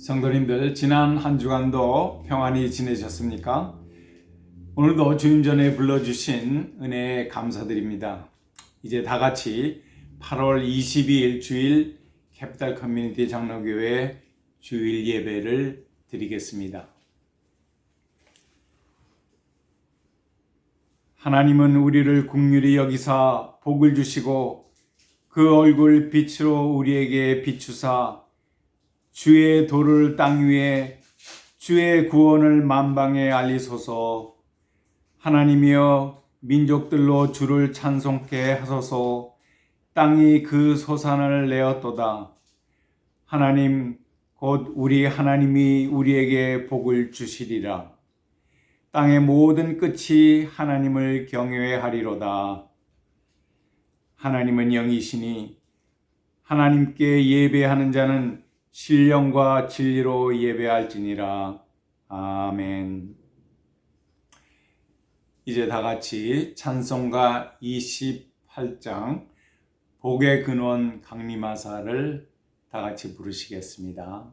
성도님들, 지난 한 주간도 평안히 지내셨습니까? 오늘도 주님 전에 불러주신 은혜에 감사드립니다. 이제 다 같이 8월 22일 주일 캐피탈 커뮤니티 장로교회 주일 예배를 드리겠습니다. 하나님은 우리를 긍휼히 여기사 복을 주시고 그 얼굴 빛으로 우리에게 비추사 주의 도를 땅 위에 주의 구원을 만방에 알리소서. 하나님이여 민족들로 주를 찬송케 하소서. 땅이 그 소산을 내었도다. 하나님 곧 우리 하나님이 우리에게 복을 주시리라. 땅의 모든 끝이 하나님을 경외하리로다. 하나님은 영이시니 하나님께 예배하는 자는 신령과 진리로 예배할지니라. 아멘. 이제 다 같이 찬송가 28장 복의 근원 강림하사를 다 같이 부르시겠습니다.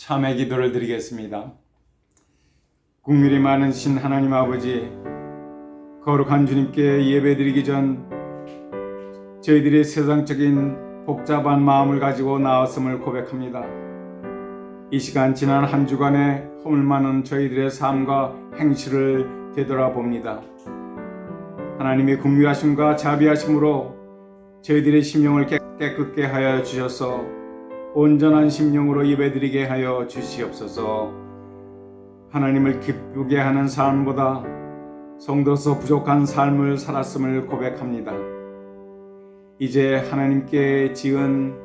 참회 기도를 드리겠습니다. 긍휼이 많으신 하나님 아버지, 거룩한 주님께 예배드리기 전 저희들이 세상적인 복잡한 마음을 가지고 나왔음을 고백합니다. 이 시간 지난 한 주간의 허물 많은 저희들의 삶과 행실을 되돌아봅니다. 하나님의 긍휼하심과 자비하심으로 저희들의 심령을 깨끗게 하여 주셔서 온전한 심령으로 예배드리게 하여 주시옵소서. 하나님을 기쁘게 하는 삶보다 성도서 부족한 삶을 살았음을 고백합니다. 이제 하나님께 지은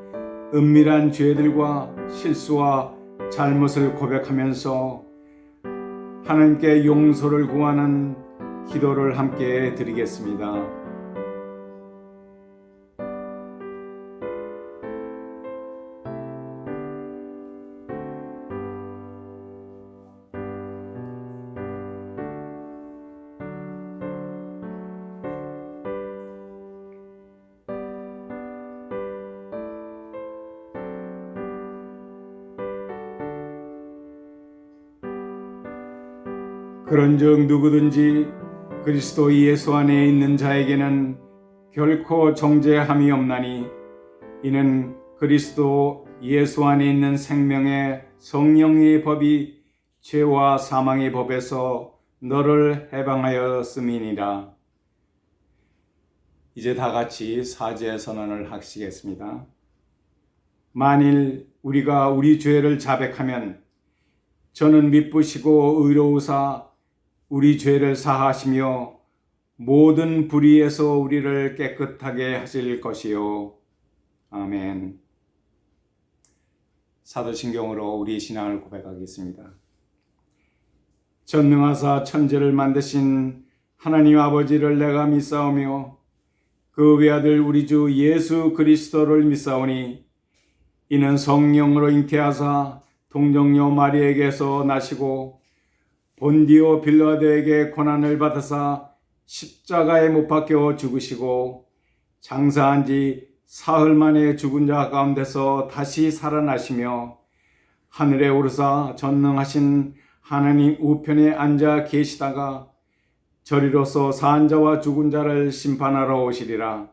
은밀한 죄들과 실수와 잘못을 고백하면서 하나님께 용서를 구하는 기도를 함께 드리겠습니다. 그런즉 누구든지 그리스도 예수 안에 있는 자에게는 결코 정죄함이 없나니 이는 그리스도 예수 안에 있는 생명의 성령의 법이 죄와 사망의 법에서 너를 해방하였음이니라. 이제 다 같이 사죄 선언을 하시겠습니다. 만일 우리가 우리 죄를 자백하면 저는 미쁘시고 의로우사 우리 죄를 사하시며 모든 불의에서 우리를 깨끗하게 하실 것이요. 아멘. 사도신경으로 우리 신앙을 고백하겠습니다. 전능하사 천지를 만드신 하나님 아버지를 내가 믿사오며 그 외아들 우리 주 예수 그리스도를 믿사오니 이는 성령으로 잉태하사 동정녀 마리에게서 나시고 본디오 빌라도에게 고난을 받으사 십자가에 못 박혀 죽으시고 장사한 지 사흘 만에 죽은 자 가운데서 다시 살아나시며 하늘에 오르사 전능하신 하나님 우편에 앉아 계시다가 저리로서 산 자와 죽은 자를 심판하러 오시리라.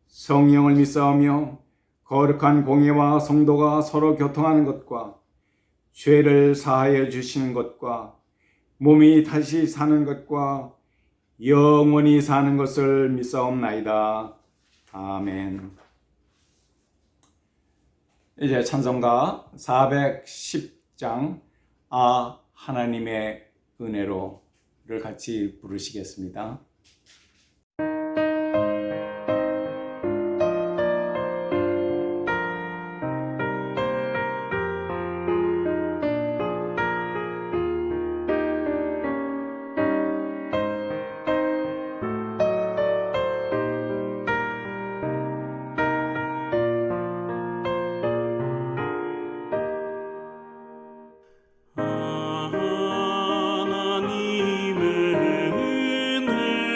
성령을 믿사오며 거룩한 공예와 성도가 서로 교통하는 것과 죄를 사하여 주시는 것과 몸이 다시 사는 것과 영원히 사는 것을 믿사옵나이다. 아멘. 이제 찬송가 410장 하나님의 은혜로를 같이 부르시겠습니다. 하나님의 은혜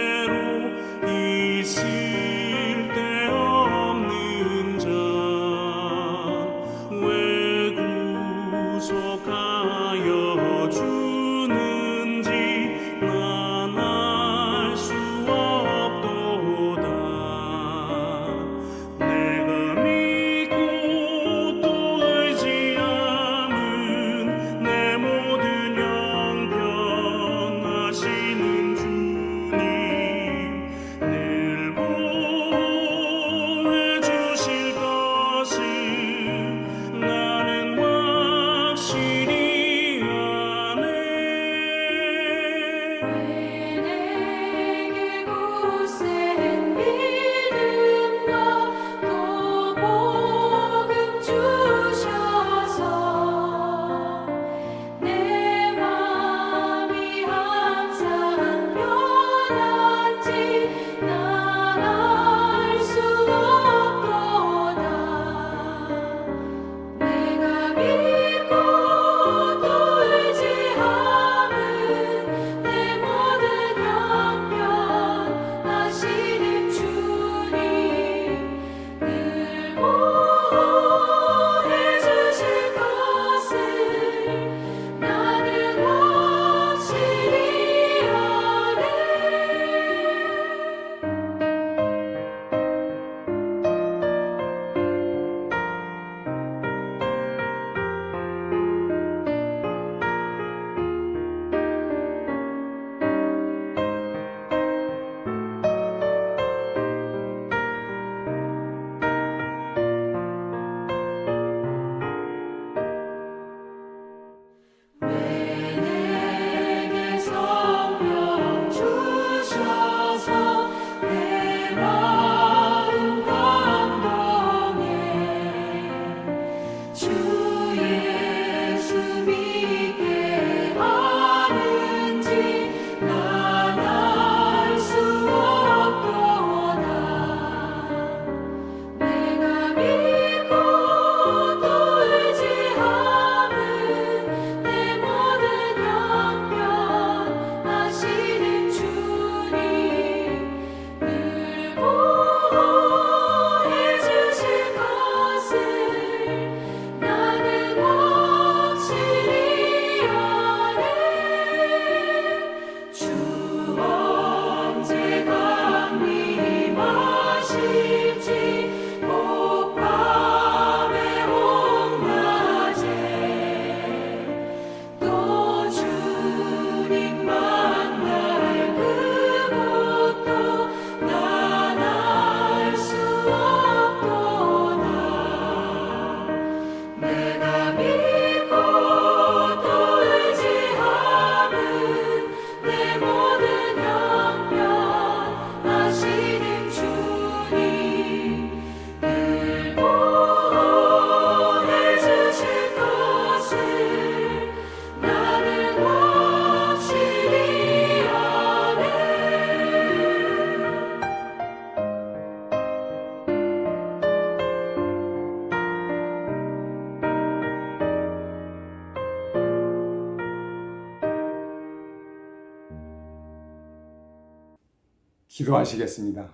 기도하시겠습니다.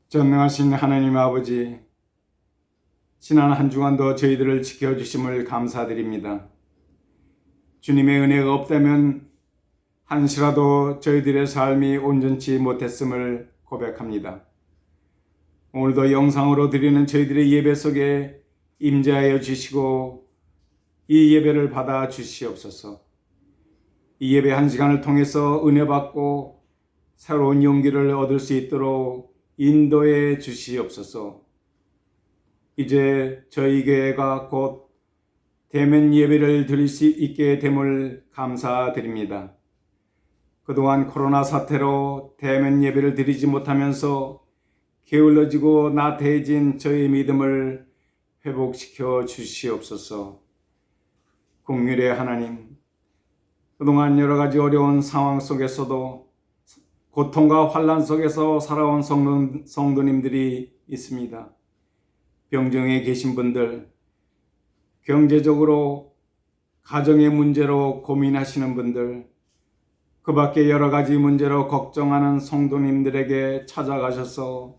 전능하신 하나님 아버지, 지난 한 주간도 저희들을 지켜주심을 감사드립니다. 주님의 은혜가 없다면 한시라도 저희들의 삶이 온전치 못했음을 고백합니다. 오늘도 영상으로 드리는 저희들의 예배 속에 임재하여 주시고 이 예배를 받아 주시옵소서. 이 예배 한 시간을 통해서 은혜 받고 새로운 용기를 얻을 수 있도록 인도해 주시옵소서. 이제 저희 교회가 곧 대면 예배를 드릴 수 있게 됨을 감사드립니다. 그동안 코로나 사태로 대면 예배를 드리지 못하면서 게을러지고 나태해진 저희 믿음을 회복시켜 주시옵소서. 긍휼의 하나님, 그동안 여러 가지 어려운 상황 속에서도 고통과 환난 속에서 살아온 성도님들이 있습니다. 병정에 계신 분들, 경제적으로 가정의 문제로 고민하시는 분들, 그 밖에 여러 가지 문제로 걱정하는 성도님들에게 찾아가셔서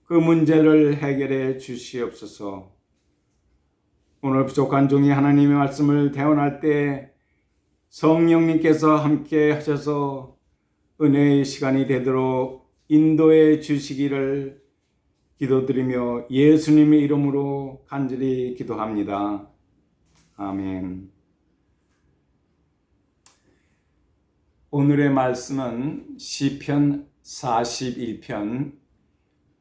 그 문제를 해결해 주시옵소서. 오늘 부족한 종이 하나님의 말씀을 대언할 때 성령님께서 함께 하셔서 은혜의 시간이 되도록 인도해 주시기를 기도드리며 예수님의 이름으로 간절히 기도합니다. 아멘. 오늘의 말씀은 시편 41편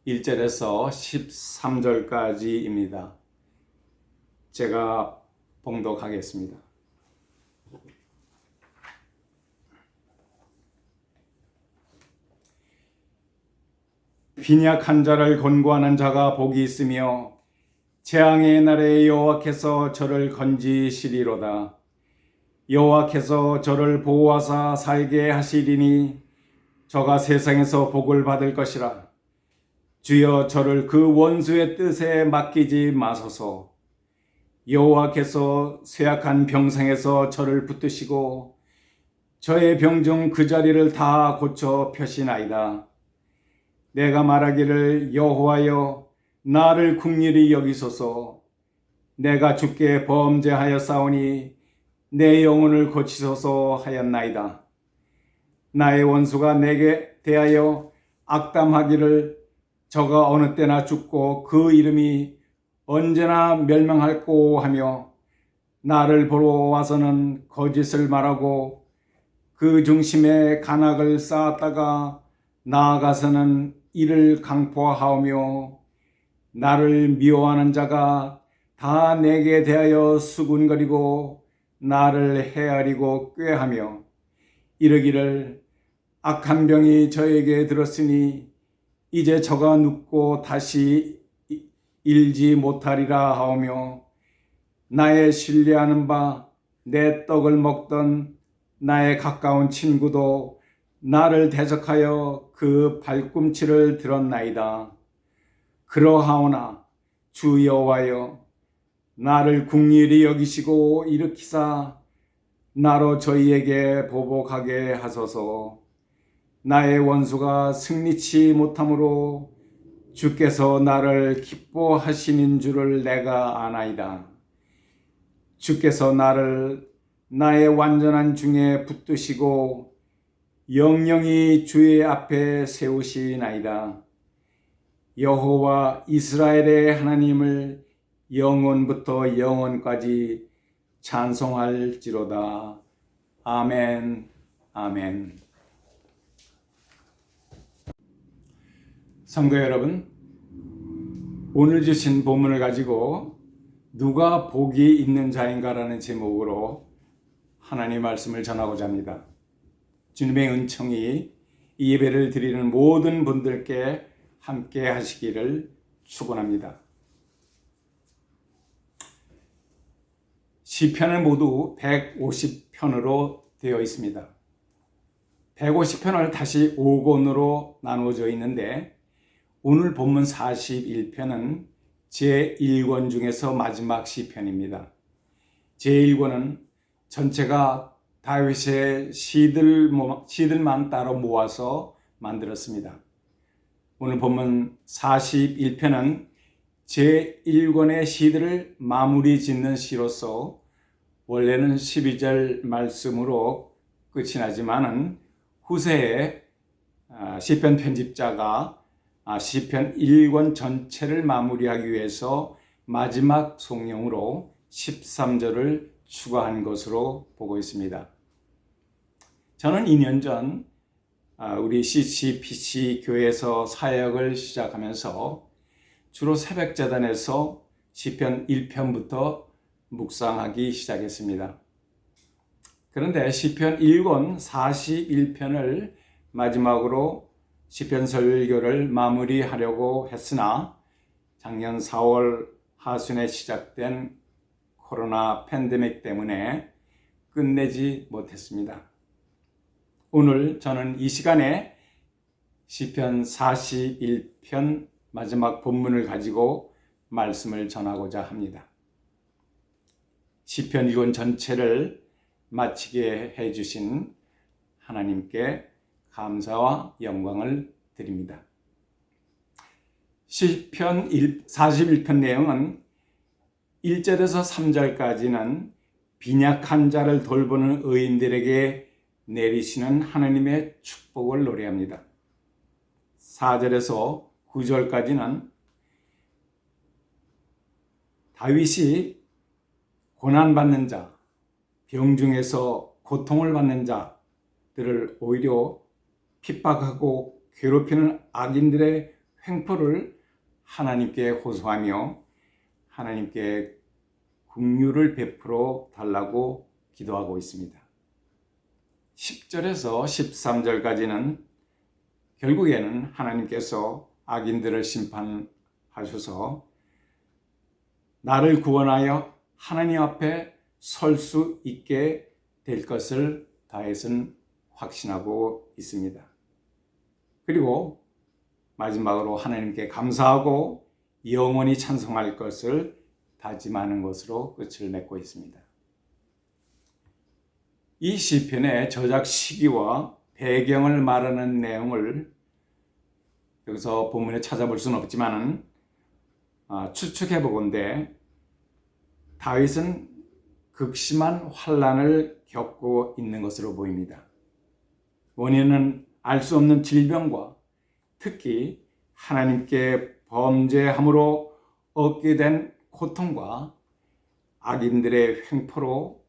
1절에서 13절까지입니다. 제가 봉독하겠습니다. 빈약한 자를 권고하는 자가 복이 있으며 재앙의 날에 여호와께서 저를 건지시리로다. 여호와께서 저를 보호하사 살게 하시리니 저가 세상에서 복을 받을 것이라. 주여 저를 그 원수의 뜻에 맡기지 마소서. 여호와께서 쇠약한 병상에서 저를 붙드시고 저의 병중 그 자리를 다 고쳐 펴시나이다. 내가 말하기를 여호와여 나를 긍휼히 여기소서. 내가 주께 범죄하였사오니 내 영혼을 고치소서 하였나이다. 나의 원수가 내게 대하여 악담하기를 저가 어느 때나 죽고 그 이름이 언제나 멸망할꼬 하며 나를 보러 와서는 거짓을 말하고 그 중심에 간악을 쌓았다가 나아가서는 이를 강포하오며 나를 미워하는 자가 다 내게 대하여 수군거리고 나를 헤아리고 꾀하며 이르기를 악한 병이 저에게 들었으니 이제 저가 눕고 다시 일지 못하리라 하오며 나의 신뢰하는 바 내 떡을 먹던 나의 가까운 친구도 나를 대적하여 그 발꿈치를 들었나이다. 그러하오나 주 여호와여 나를 긍휼히 여기시고 일으키사 나로 저희에게 보복하게 하소서. 나의 원수가 승리치 못하므로 주께서 나를 기뻐하시는 줄을 내가 아나이다. 주께서 나를 나의 완전한 중에 붙드시고 영영이 주의 앞에 세우시나이다. 여호와 이스라엘의 하나님을 영원부터 영원까지 찬송할지로다. 아멘, 아멘. 성도 여러분, 오늘 주신 본문을 가지고 누가 복이 있는 자인가라는 제목으로 하나님의 말씀을 전하고자 합니다. 주님의 은총이 이 예배를 드리는 모든 분들께 함께 하시기를 축원합니다. 시편은 모두 150편으로 되어 있습니다. 150편을 다시 5권으로 나누어져 있는데 오늘 본문 41편은 제1권 중에서 마지막 시편입니다. 제1권은 전체가 다윗의 시들만 따로 모아서 만들었습니다. 오늘 본문 41편은 제1권의 시들을 마무리 짓는 시로서 원래는 12절 말씀으로 끝이 나지만은 후세에 시편 편집자가 시편 1권 전체를 마무리하기 위해서 마지막 송영으로 13절을 추가한 것으로 보고 있습니다. 저는 2년 전 우리 CCPC 교회에서 사역을 시작하면서 주로 새벽 제단에서 시편 1편부터 묵상하기 시작했습니다. 그런데 시편 1권 41편을 마지막으로 시편 설교를 마무리하려고 했으나 작년 4월 하순에 시작된 코로나 팬데믹 때문에 끝내지 못했습니다. 오늘 저는 이 시간에 시편 41편 마지막 본문을 가지고 말씀을 전하고자 합니다. 시편 1권 전체를 마치게 해주신 하나님께 감사와 영광을 드립니다. 시편 41편 내용은 1절에서 3절까지는 빈약한 자를 돌보는 의인들에게 내리시는 하나님의 축복을 노래합니다. 4절에서 9절까지는 다윗이 고난받는 자, 병중에서 고통을 받는 자들을 오히려 핍박하고 괴롭히는 악인들의 횡포를 하나님께 호소하며 하나님께 긍휼을 베풀어 달라고 기도하고 있습니다. 10절에서 13절까지는 결국에는 하나님께서 악인들을 심판하셔서 나를 구원하여 하나님 앞에 설 수 있게 될 것을 다윗은 확신하고 있습니다. 그리고 마지막으로 하나님께 감사하고 영원히 찬송할 것을 다짐하는 것으로 끝을 맺고 있습니다. 이 시편의 저작 시기와 배경을 말하는 내용을 여기서 본문에 찾아볼 수는 없지만 추측해 보건대 다윗은 극심한 환난을 겪고 있는 것으로 보입니다. 원인은 알 수 없는 질병과 특히 하나님께 범죄함으로 얻게 된 고통과 악인들의 횡포로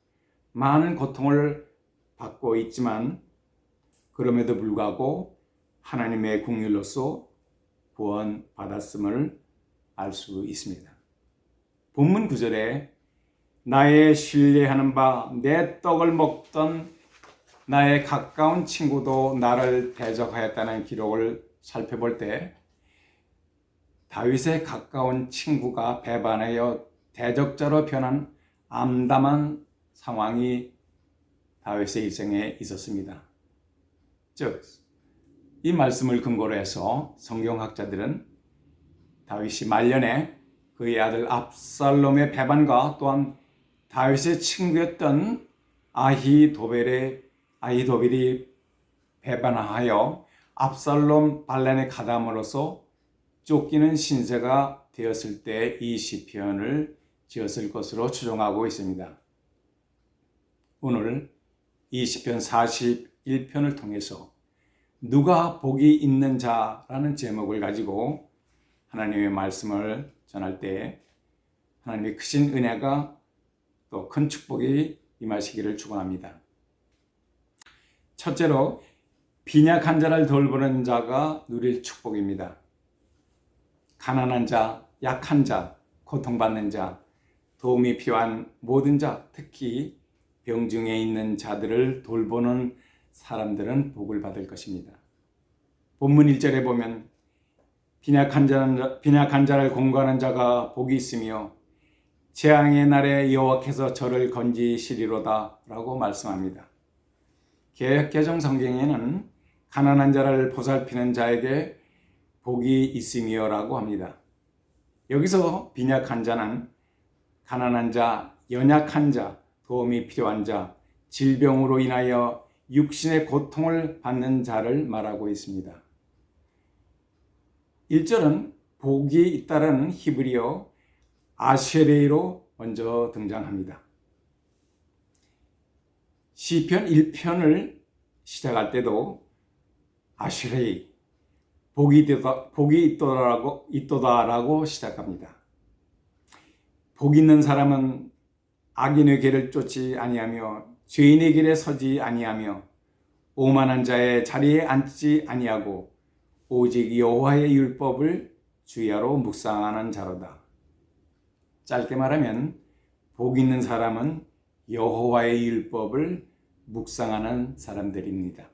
많은 고통을 받고 있지만 그럼에도 불구하고 하나님의 긍휼로서 구원받았음을 알 수 있습니다. 본문 9절에 나의 신뢰하는 바 내 떡을 먹던 나의 가까운 친구도 나를 대적하였다는 기록을 살펴볼 때 다윗의 가까운 친구가 배반하여 대적자로 변한 암담한 상황이 다윗의 일생에 있었습니다. 즉, 이 말씀을 근거로 해서 성경학자들은 다윗이 말년에 그의 아들 압살롬의 배반과 또한 다윗의 친구였던 아히도벨이 배반하여 압살롬 반란에 가담으로써 쫓기는 신세가 되었을 때 이 시편을 지었을 것으로 추정하고 있습니다. 오늘 이 시편 41편을 통해서 누가 복이 있는 자라는 제목을 가지고 하나님의 말씀을 전할 때 하나님의 크신 은혜가 또 큰 축복이 임하시기를 축원합니다. 첫째로 빈약한 자를 돌보는 자가 누릴 축복입니다. 가난한 자, 약한 자, 고통받는 자, 도움이 필요한 모든 자, 특히 병중에 있는 자들을 돌보는 사람들은 복을 받을 것입니다. 본문 1절에 보면 빈약한 자를 공고하는 자가 복이 있으며 재앙의 날에 여호와께서 저를 건지시리로다 라고 말씀합니다. 개역 성경에는 가난한 자를 보살피는 자에게 복이 있으며 라고 합니다. 여기서 빈약한 자는 가난한 자, 연약한 자, 도움이 필요한 자, 질병으로 인하여 육신의 고통을 받는 자를 말하고 있습니다. 1절은 복이 있다라는 히브리어 아쉐레이로 먼저 등장합니다. 시편 1편을 시작할 때도 아쉐레이, 복이 있도다라고 시작합니다. 복 있는 사람은 악인의 길을 쫓지 아니하며 죄인의 길에 서지 아니하며 오만한 자의 자리에 앉지 아니하고 오직 여호와의 율법을 주야로 묵상하는 자로다. 짧게 말하면 복 있는 사람은 여호와의 율법을 묵상하는 사람들입니다.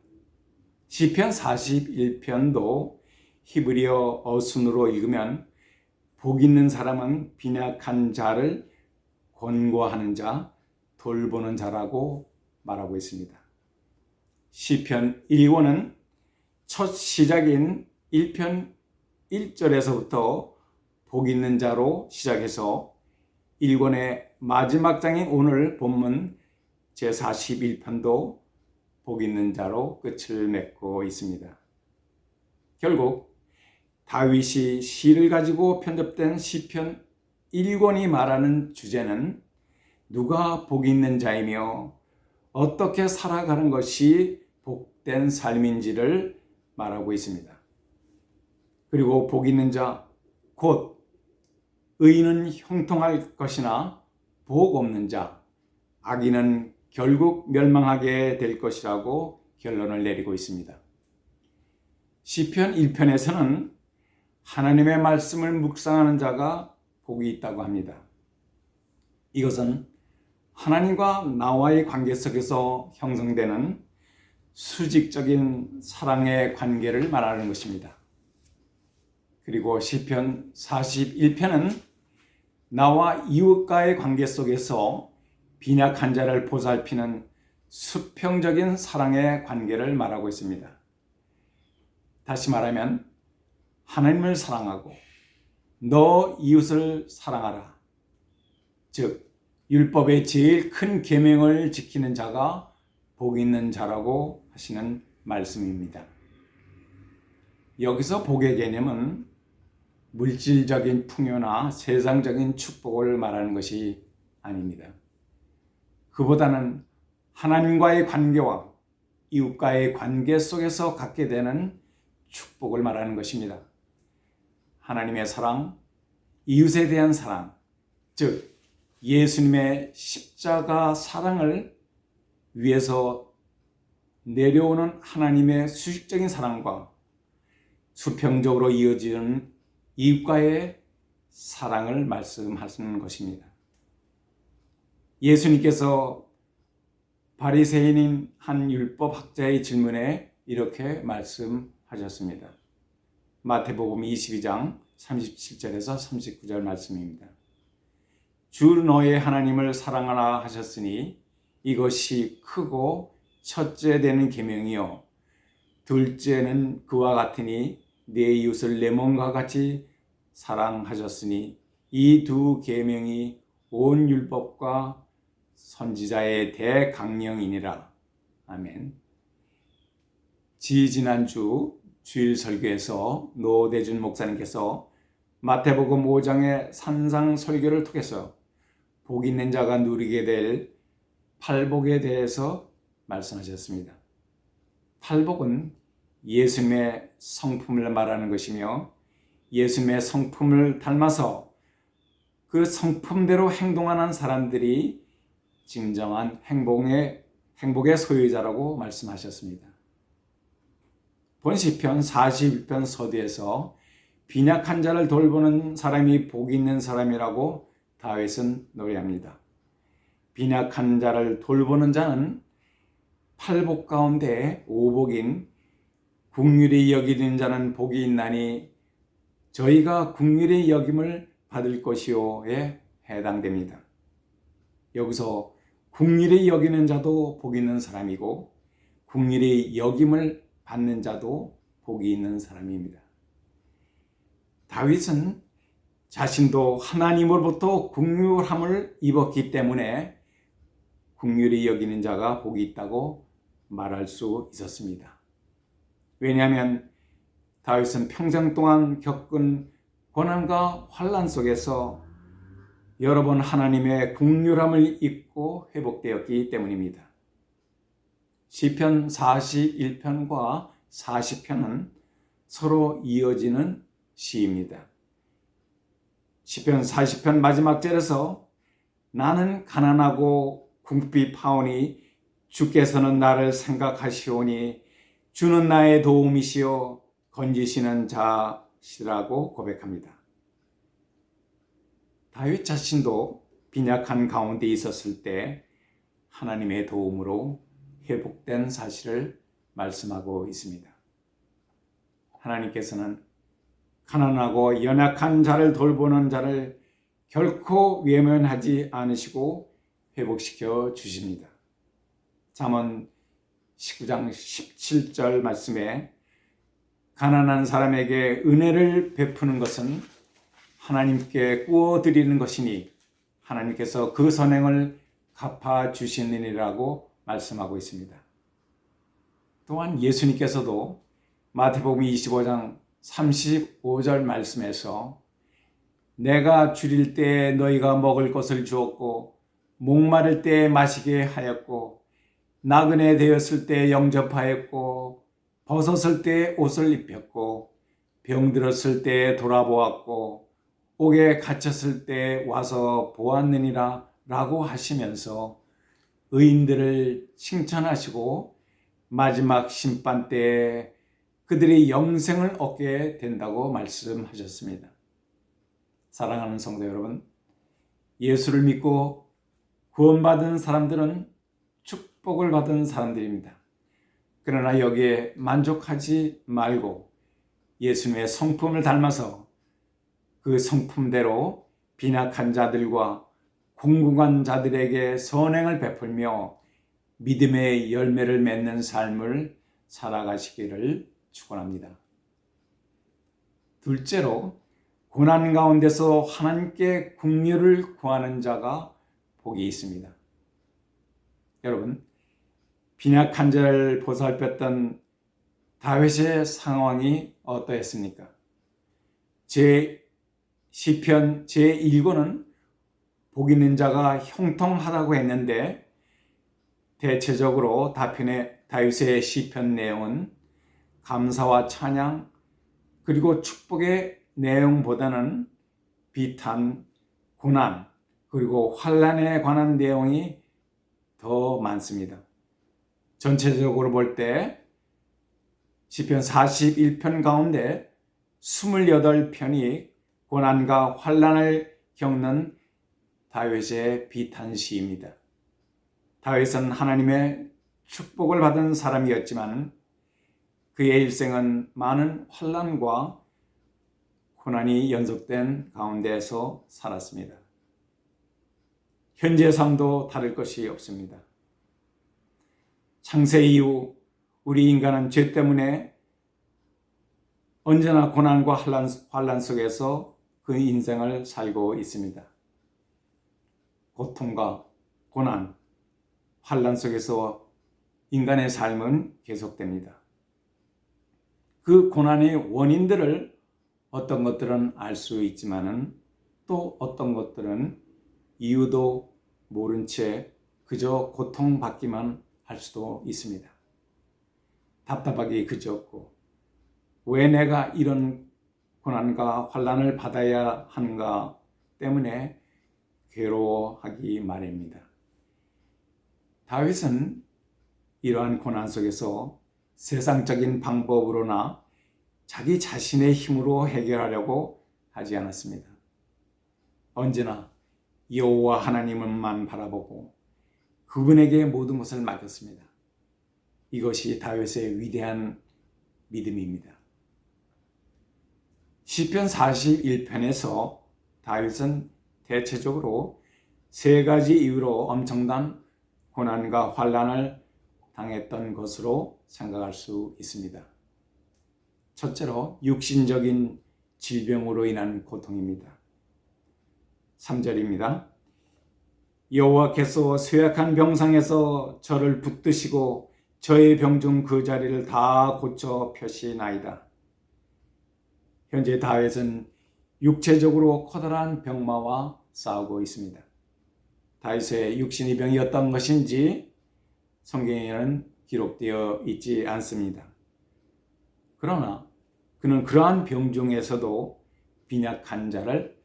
시편 41편도 히브리어 어순으로 읽으면 복 있는 사람은 빈약한 자를 권고하는 자, 돌보는 자라고 말하고 있습니다. 시편 1권은 첫 시작인 1편 1절에서부터 복 있는 자로 시작해서 1권의 마지막 장인 오늘 본문 제41편도 복 있는 자로 끝을 맺고 있습니다. 결국 다윗이 시를 가지고 편집된 시편 1권이 말하는 주제는 누가 복 있는 자이며 어떻게 살아가는 것이 복된 삶인지를 말하고 있습니다. 그리고 복 있는 자, 곧 의인은 형통할 것이나 복 없는 자, 악인은 결국 멸망하게 될 것이라고 결론을 내리고 있습니다. 시편 1편에서는 하나님의 말씀을 묵상하는 자가 복이 있다고 합니다. 이것은 하나님과 나와의 관계 속에서 형성되는 수직적인 사랑의 관계를 말하는 것입니다. 그리고 시편 41편은 나와 이웃과의 관계 속에서 빈약한 자를 보살피는 수평적인 사랑의 관계를 말하고 있습니다. 다시 말하면 하나님을 사랑하고 너 이웃을 사랑하라. 즉 율법의 제일 큰 계명을 지키는 자가 복 있는 자라고 하시는 말씀입니다. 여기서 복의 개념은 물질적인 풍요나 세상적인 축복을 말하는 것이 아닙니다. 그보다는 하나님과의 관계와 이웃과의 관계 속에서 갖게 되는 축복을 말하는 것입니다. 하나님의 사랑, 이웃에 대한 사랑, 즉 예수님의 십자가 사랑을 위해서 내려오는 하나님의 수직적인 사랑과 수평적으로 이어지는 이웃과의 사랑을 말씀하시는 것입니다. 예수님께서 바리새인인 한 율법학자의 질문에 이렇게 말씀하셨습니다. 마태복음 22장 37절에서 39절 말씀입니다. 주 너의 하나님을 사랑하라 하셨으니 이것이 크고 첫째 되는 계명이요 둘째는 그와 같으니 내 이웃을 내 몸과 같이 사랑하셨으니 이 두 계명이 온 율법과 선지자의 대강령이니라. 아멘. 지지난주 주일 설교에서 노대준 목사님께서 마태복음 5장의 산상 설교를 통해서 복 있는 자가 누리게 될 팔복에 대해서 말씀하셨습니다. 팔복은 예수님의 성품을 말하는 것이며 예수님의 성품을 닮아서 그 성품대로 행동하는 사람들이 진정한 행복의 소유자라고 말씀하셨습니다. 본 시편 41편 서두에서 빈약한 자를 돌보는 사람이 복 있는 사람이라고 다윗은 노래합니다. 빈약한 자를 돌보는 자는 팔복 가운데 오복인 긍휼히 여기는 자는 복이 있나니 저희가 긍휼히 여김을 받을 것이요에 해당됩니다. 여기서 긍휼히 여기는 자도 복이 있는 사람이고 긍휼히 여김을 받는 자도 복이 있는 사람입니다. 다윗은 자신도 하나님으로부터 긍휼함을 입었기 때문에 긍휼히 여기는 자가 복이 있다고 말할 수 있었습니다. 왜냐하면 다윗은 평생 동안 겪은 고난과 환난 속에서 여러 번 하나님의 긍휼함을 잊고 회복되었기 때문입니다. 시편 41편과 40편은 서로 이어지는 시입니다. 시편 40편 마지막 절에서 나는 가난하고 궁핍하오니 주께서는 나를 생각하시오니 주는 나의 도움이시요 건지시는 자시라고 고백합니다. 다윗 자신도 빈약한 가운데 있었을 때 하나님의 도움으로 회복된 사실을 말씀하고 있습니다. 하나님께서는 가난하고 연약한 자를 돌보는 자를 결코 외면하지 않으시고 회복시켜 주십니다. 잠언 19장 17절 말씀에 가난한 사람에게 은혜를 베푸는 것은 하나님께 구워드리는 것이니 하나님께서 그 선행을 갚아주시느니라고 말씀하고 있습니다. 또한 예수님께서도 마태복음 25장 35절 말씀에서 내가 줄일 때 너희가 먹을 것을 주었고 목마를 때 마시게 하였고 나그네 되었을 때 영접하였고 벗었을 때 옷을 입혔고 병들었을 때 돌아보았고 옥에 갇혔을 때 와서 보았느니라 라고 하시면서 의인들을 칭찬하시고 마지막 심판 때에 그들이 영생을 얻게 된다고 말씀하셨습니다. 사랑하는 성도 여러분, 예수를 믿고 구원받은 사람들은 축복을 받은 사람들입니다. 그러나 여기에 만족하지 말고 예수님의 성품을 닮아서 그 성품대로 빈약한 자들과 궁궁한 자들에게 선행을 베풀며 믿음의 열매를 맺는 삶을 살아가시기를 축원합니다. 둘째로 고난 가운데서 하나님께 긍휼을 구하는 자가 복이 있습니다. 여러분, 빈약한 자를 보살폈던 다윗의 상황이 어떠했습니까? 시편 제1권은 복 있는 자가 형통하다고 했는데 대체적으로 다윗의 시편 내용은 감사와 찬양 그리고 축복의 내용보다는 비탄, 고난 그리고 환난에 관한 내용이 더 많습니다. 전체적으로 볼 때 시편 41편 가운데 28편이 고난과 환난을 겪는 다윗의 비탄시입니다. 다윗은 하나님의 축복을 받은 사람이었지만 그의 일생은 많은 환난과 고난이 연속된 가운데에서 살았습니다. 현재 삶도 다를 것이 없습니다. 창세 이후 우리 인간은 죄 때문에 언제나 고난과 환난 속에서 그 인생을 살고 있습니다. 고통과 고난, 환난 속에서 인간의 삶은 계속됩니다. 그 고난의 원인들을 어떤 것들은 알 수 있지만은 또 어떤 것들은 이유도 모른 채 그저 고통받기만 할 수도 있습니다. 답답하기 그지없고 왜 내가 이런 고난과 환난을 받아야 하는가 때문에 괴로워하기 마련입니다. 다윗은 이러한 고난 속에서 세상적인 방법으로나 자기 자신의 힘으로 해결하려고 하지 않았습니다. 언제나 여호와 하나님만 바라보고 그분에게 모든 것을 맡겼습니다. 이것이 다윗의 위대한 믿음입니다. 시편 41편에서 다윗은 대체적으로 세 가지 이유로 엄청난 고난과 환난을 당했던 것으로 생각할 수 있습니다. 첫째로 육신적인 질병으로 인한 고통입니다. 3절입니다. 여호와께서 쇠약한 병상에서 저를 붙드시고 저의 병중 그 자리를 다 고쳐 펴시나이다. 현재 다윗은 육체적으로 커다란 병마와 싸우고 있습니다. 다윗의 육신이 병이 어떤 것인지 성경에는 기록되어 있지 않습니다. 그러나 그는 그러한 병 중에서도 빈약한 자를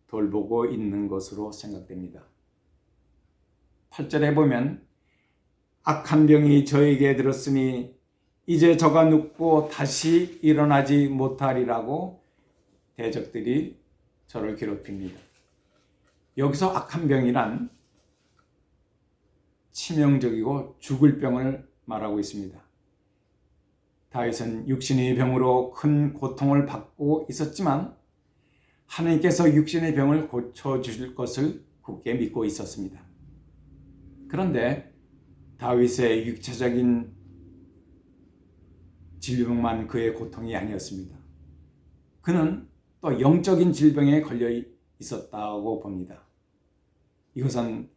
돌보고 있는 것으로 생각됩니다. 8절에 보면 악한 병이 저에게 들었으니 이제 저가 눕고 다시 일어나지 못하리라고 대적들이 저를 괴롭힙니다. 여기서 악한 병이란 치명적이고 죽을 병을 말하고 있습니다. 다윗은 육신의 병으로 큰 고통을 받고 있었지만 하나님께서 육신의 병을 고쳐주실 것을 굳게 믿고 있었습니다. 그런데 다윗의 육체적인 질병만 그의 고통이 아니었습니다. 그는 또 영적인 질병에 걸려 있었다고 봅니다. 이것은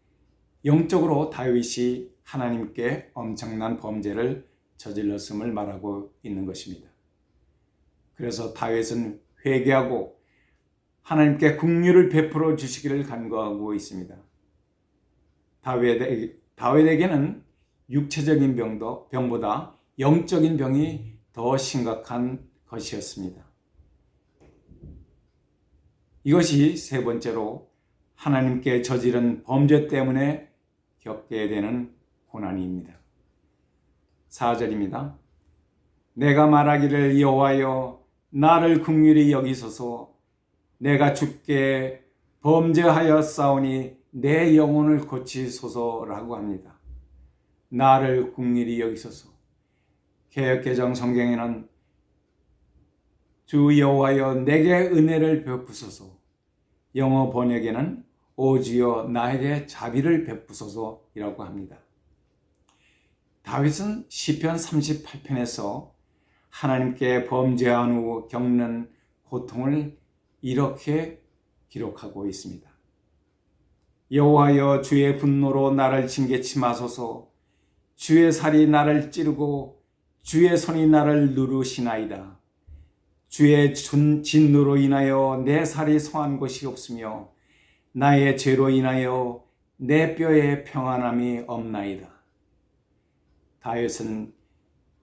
영적으로 다윗이 하나님께 엄청난 범죄를 저질렀음을 말하고 있는 것입니다. 그래서 다윗은 회개하고 하나님께 긍휼을 베풀어 주시기를 간구하고 있습니다. 다윗에게는 육체적인 병보다 영적인 병이 더 심각한 것이었습니다. 이것이 세 번째로 하나님께 저지른 범죄 때문에 겪게 되는 고난입니다. 4절입니다. 내가 말하기를 여호와여 나를 긍휼히 여기소서 내가 주께 범죄하였사오니 내 영혼을 고치소서라고 합니다. 나를 긍휼히 여기소서. 개역개정 성경에는 주 여호와여 내게 은혜를 베푸소서. 영어 번역에는 오 주여 나에게 자비를 베푸소서이라고 합니다. 다윗은 시편 38편에서 하나님께 범죄한 후 겪는 고통을 이렇게 기록하고 있습니다. 여호와여 주의 분노로 나를 징계치 마소서. 주의 살이 나를 찌르고 주의 손이 나를 누르시나이다. 주의 진노로 인하여 내 살이 성한 곳이 없으며 나의 죄로 인하여 내 뼈에 평안함이 없나이다. 다윗은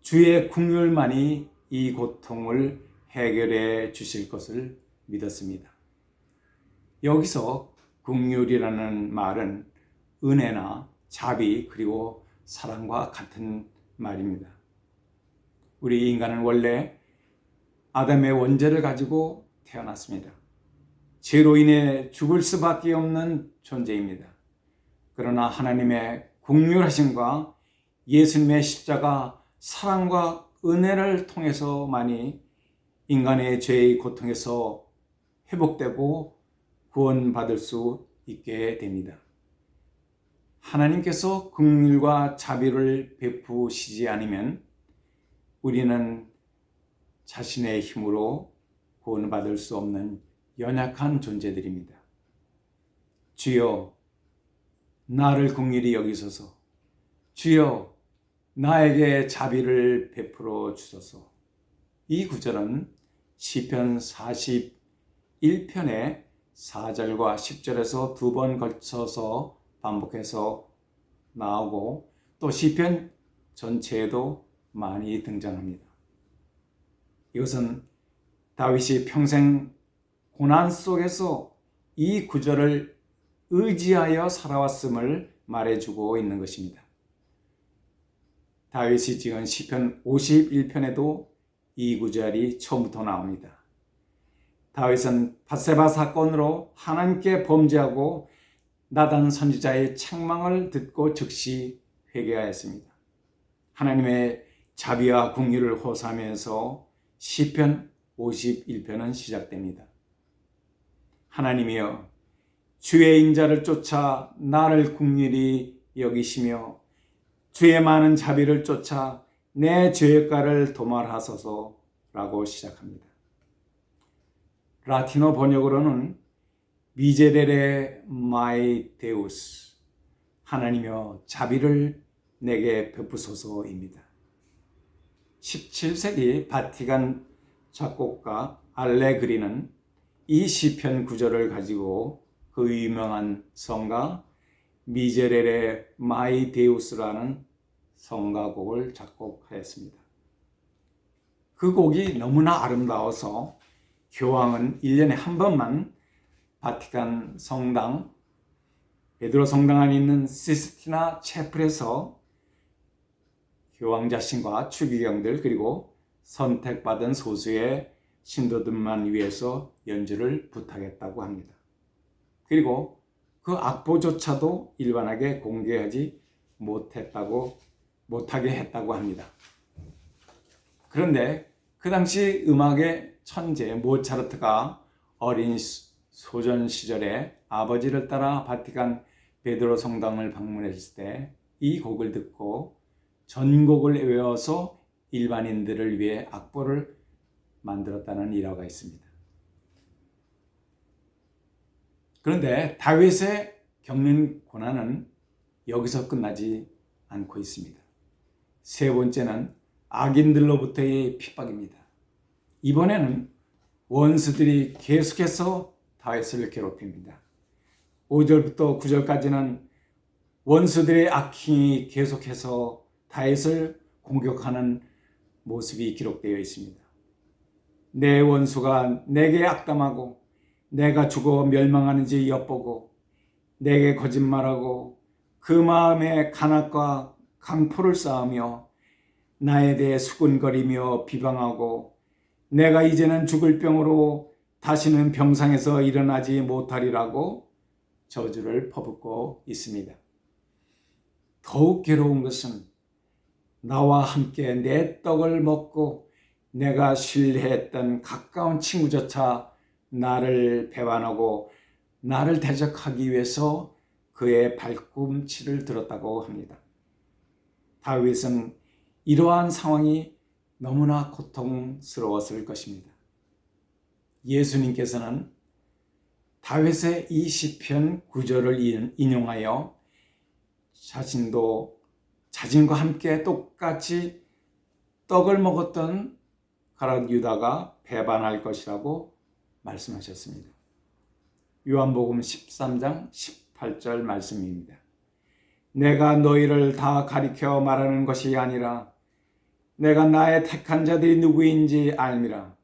주의 긍휼만이 이 고통을 해결해 주실 것을 믿었습니다. 여기서 긍휼이라는 말은 은혜나 자비 그리고 사랑과 같은 말입니다. 우리 인간은 원래 아담의 원죄를 가지고 태어났습니다. 죄로 인해 죽을 수밖에 없는 존재입니다. 그러나 하나님의 긍휼하심과 예수님의 십자가 사랑과 은혜를 통해서만이 인간의 죄의 고통에서 회복되고 구원받을 수 있게 됩니다. 하나님께서 긍휼과 자비를 베푸시지 않으면 우리는 자신의 힘으로 구원받을 수 없는 연약한 존재들입니다. 주여 나를 긍휼히 여기소서. 주여 나에게 자비를 베풀어 주소서. 이 구절은 시편 41편의 4절과 10절에서 두 번 걸쳐서 반복해서 나오고 또 시편 전체에도 많이 등장합니다. 이것은 다윗이 평생 고난 속에서 이 구절을 의지하여 살아왔음을 말해주고 있는 것입니다. 다윗이 지은 시편 51편에도 이 구절이 처음부터 나옵니다. 다윗은 밧세바 사건으로 하나님께 범죄하고 나단 선지자의 책망을 듣고 즉시 회개하였습니다. 하나님의 자비와 긍휼을 호소하면서 시편 51편은 시작됩니다. 하나님이여 주의 인자를 쫓아 나를 긍휼히 여기시며 주의 많은 자비를 쫓아 내 죄가를 도말하소서라고 시작합니다. 라틴어 번역으로는 미제레레 마이 데우스 하나님여 자비를 내게 베푸소서입니다. 17세기 바티칸 작곡가 알레그리는 이 시편 구절을 가지고 그 유명한 성가 미제렐의 마이 데우스라는 성가곡을 작곡하였습니다. 그 곡이 너무나 아름다워서 교황은 1년에 한 번만 바티칸 성당, 베드로 성당 안에 있는 시스티나 채플에서 교황 자신과 추기경들 그리고 선택받은 소수의 신도들만 위해서 연주를 부탁했다고 합니다. 그리고 그 악보조차도 일반하게 공개하지 못하게 했다고 합니다. 그런데 그 당시 음악의 천재 모차르트가 어린 소년 시절에 아버지를 따라 바티칸 베드로 성당을 방문했을 때 이 곡을 듣고 전곡을 외워서 일반인들을 위해 악보를 만들었다는 일화가 있습니다. 그런데 다윗의 겪는 고난은 여기서 끝나지 않고 있습니다. 세 번째는 악인들로부터의 핍박입니다. 이번에는 원수들이 계속해서 다윗을 괴롭힙니다. 5절부터 9절까지는 원수들의 악행이 계속해서 다윗을 공격하는 모습이 기록되어 있습니다. 내 원수가 내게 악담하고 내가 죽어 멸망하는지 엿보고 내게 거짓말하고 그 마음에 간악과 강포를 쌓으며 나에 대해 수군거리며 비방하고 내가 이제는 죽을 병으로 다시는 병상에서 일어나지 못하리라고 저주를 퍼붓고 있습니다. 더욱 괴로운 것은 나와 함께 내 떡을 먹고 내가 신뢰했던 가까운 친구조차 나를 배반하고 나를 대적하기 위해서 그의 발꿈치를 들었다고 합니다. 다윗은 이러한 상황이 너무나 고통스러웠을 것입니다. 예수님께서는 다윗의 이 시편 9절을 인용하여 자신도 자신과 함께 똑같이 떡을 먹었던 가룟 유다가 배반할 것이라고 말씀하셨습니다. 요한복음 13장 18절 말씀입니다. 내가 너희를 다 가리켜 말하는 것이 아니라 내가 나의 택한 자들이 누구인지 알미라.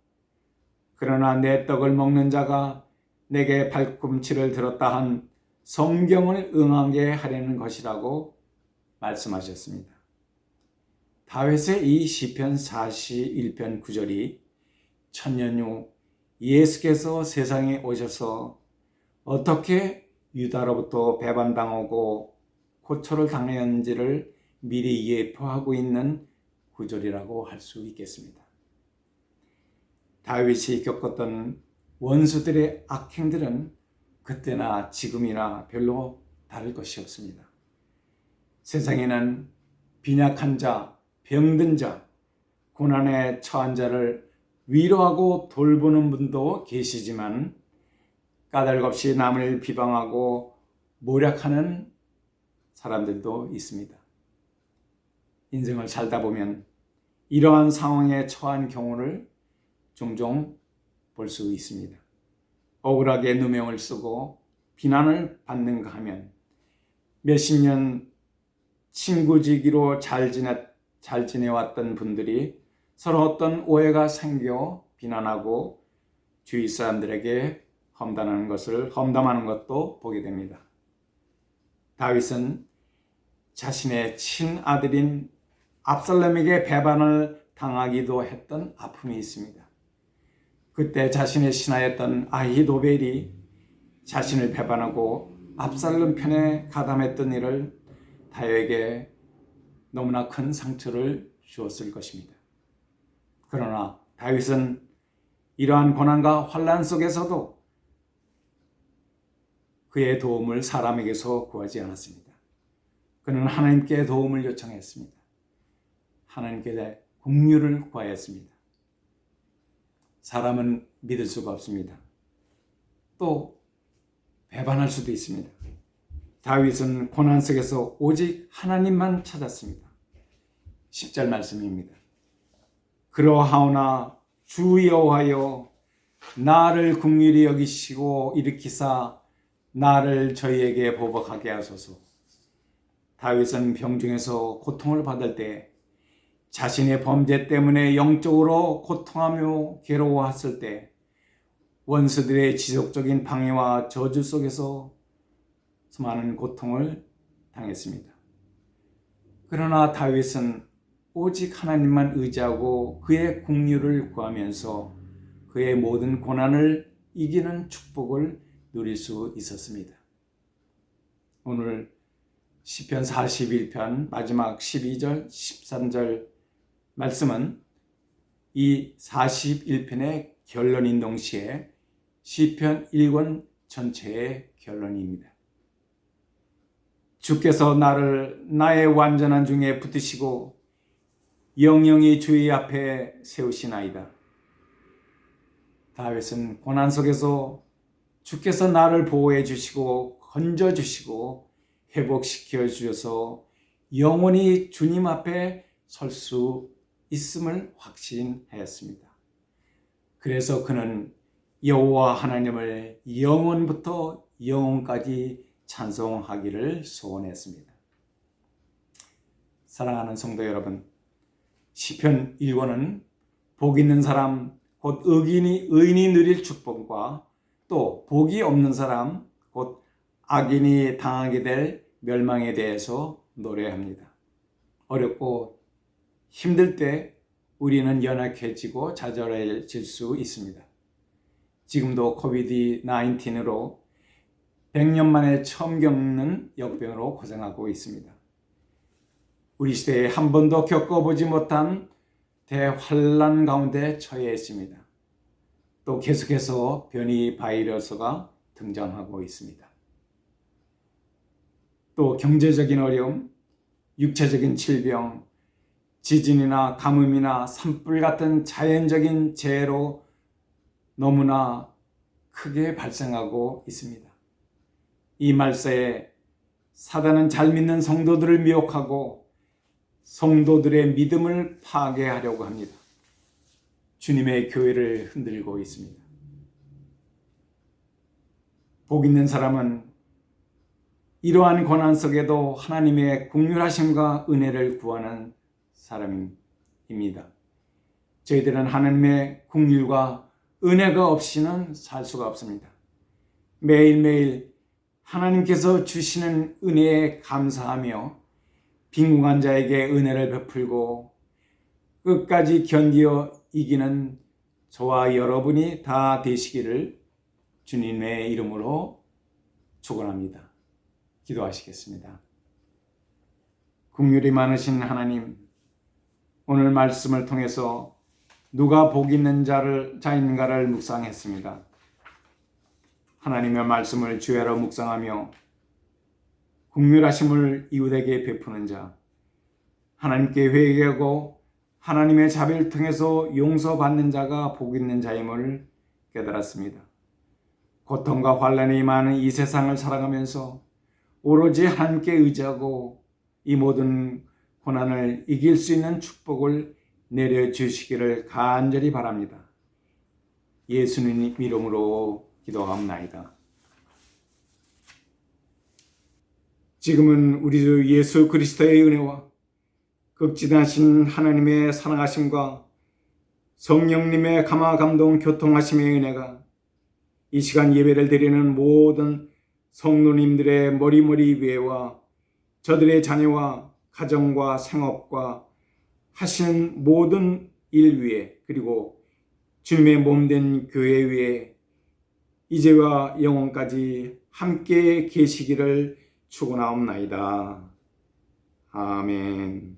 그러나 내 떡을 먹는 자가 내게 발꿈치를 들었다 한 성경을 응하게 하려는 것이라고 말씀하셨습니다. 다윗의 이 시편 41편 9절이 천년 후 예수께서 세상에 오셔서 어떻게 유다로부터 배반당하고 고초를 당했는지를 미리 예표하고 있는 구절이라고 할 수 있겠습니다. 다윗이 겪었던 원수들의 악행들은 그때나 지금이나 별로 다를 것이 없습니다. 세상에는 빈약한 자, 병든 자, 고난에 처한 자를 위로하고 돌보는 분도 계시지만 까닭없이 남을 비방하고 모략하는 사람들도 있습니다. 인생을 살다 보면 이러한 상황에 처한 경우를 종종 볼 수 있습니다. 억울하게 누명을 쓰고 비난을 받는가 하면 몇십 년 친구지기로 잘 지내왔던 분들이 서로 어떤 오해가 생겨 비난하고 주위 사람들에게 험담하는 것도 보게 됩니다. 다윗은 자신의 친아들인 압살롬에게 배반을 당하기도 했던 아픔이 있습니다. 그때 자신의 신하였던 아히도벨이 자신을 배반하고 압살롬 편에 가담했던 일을 다윗에게 너무나 큰 상처를 주었을 것입니다. 그러나 다윗은 이러한 고난과 환난 속에서도 그의 도움을 사람에게서 구하지 않았습니다. 그는 하나님께 도움을 요청했습니다. 하나님께 긍휼을 구하였습니다. 사람은 믿을 수가 없습니다. 또 배반할 수도 있습니다. 다윗은 고난 속에서 오직 하나님만 찾았습니다. 10절 말씀입니다. 그러하오나 주 여호와여 나를 긍휼히 여기시고 일으키사 나를 저희에게 보복하게 하소서. 다윗은 병중에서 고통을 받을 때, 자신의 범죄 때문에 영적으로 고통하며 괴로워했을 때, 원수들의 지속적인 방해와 저주 속에서 수많은 고통을 당했습니다. 그러나 다윗은 오직 하나님만 의지하고 그의 긍휼을 구하면서 그의 모든 고난을 이기는 축복을 누릴 수 있었습니다. 오늘 시편 41편 마지막 12절, 13절 말씀은 이 41편의 결론인 동시에 시편 1권 전체의 결론입니다. 주께서 나를 나의 완전한 중에 붙드시고 영영이 주의 앞에 세우시나이다. 다윗은 고난 속에서 주께서 나를 보호해 주시고 건져 주시고 회복시켜 주셔서 영원히 주님 앞에 설 수 있음을 확신하였습니다. 그래서 그는 여호와 하나님을 영원부터 영원까지 찬송하기를 소원했습니다. 사랑하는 성도 여러분, 시편 1권은 복 있는 사람, 곧 의인이 누릴 축복과 또 복이 없는 사람, 곧 악인이 당하게 될 멸망에 대해서 노래합니다. 어렵고 힘들 때 우리는 연약해지고 좌절해질 수 있습니다. 지금도 코비드-19으로 100년 만에 처음 겪는 역병으로 고생하고 있습니다. 우리 시대에 한 번도 겪어보지 못한 대환란 가운데 처해 있습니다. 또 계속해서 변이 바이러스가 등장하고 있습니다. 또 경제적인 어려움, 육체적인 질병, 지진이나 가뭄이나 산불 같은 자연적인 재해로 너무나 크게 발생하고 있습니다. 이 말세에 사단은 잘 믿는 성도들을 미혹하고 성도들의 믿음을 파괴하려고 합니다. 주님의 교회를 흔들고 있습니다. 복 있는 사람은 이러한 고난 속에도 하나님의 긍휼하심과 은혜를 구하는 사람입니다. 저희들은 하나님의 긍휼과 은혜가 없이는 살 수가 없습니다. 매일매일 하나님께서 주시는 은혜에 감사하며 빈궁한 자에게 은혜를 베풀고 끝까지 견디어 이기는 저와 여러분이 다 되시기를 주님의 이름으로 축원합니다. 기도하시겠습니다. 긍휼이 많으신 하나님, 오늘 말씀을 통해서 누가 복 있는 자인가를 묵상했습니다. 하나님의 말씀을 주야로 묵상하며 긍휼하심을 이웃에게 베푸는 자, 하나님께 회개하고 하나님의 자비를 통해서 용서받는 자가 복 있는 자임을 깨달았습니다. 고통과 환난이 많은 이 세상을 살아가면서 오로지 하나님께 의지하고 이 모든 고난을 이길 수 있는 축복을 내려주시기를 간절히 바랍니다. 예수님 이름으로 기도하옵나이다. 지금은 우리 주 예수 그리스도의 은혜와 극진하신 하나님의 사랑하심과 성령님의 감화 감동 교통하심의 은혜가 이 시간 예배를 드리는 모든 성도님들의 머리머리 위에와 저들의 자녀와 가정과 생업과 하시는 모든 일 위에, 그리고 주님의 몸된 교회 위에 이제와 영원까지 함께 계시기를 축원하옵나이다. 아멘.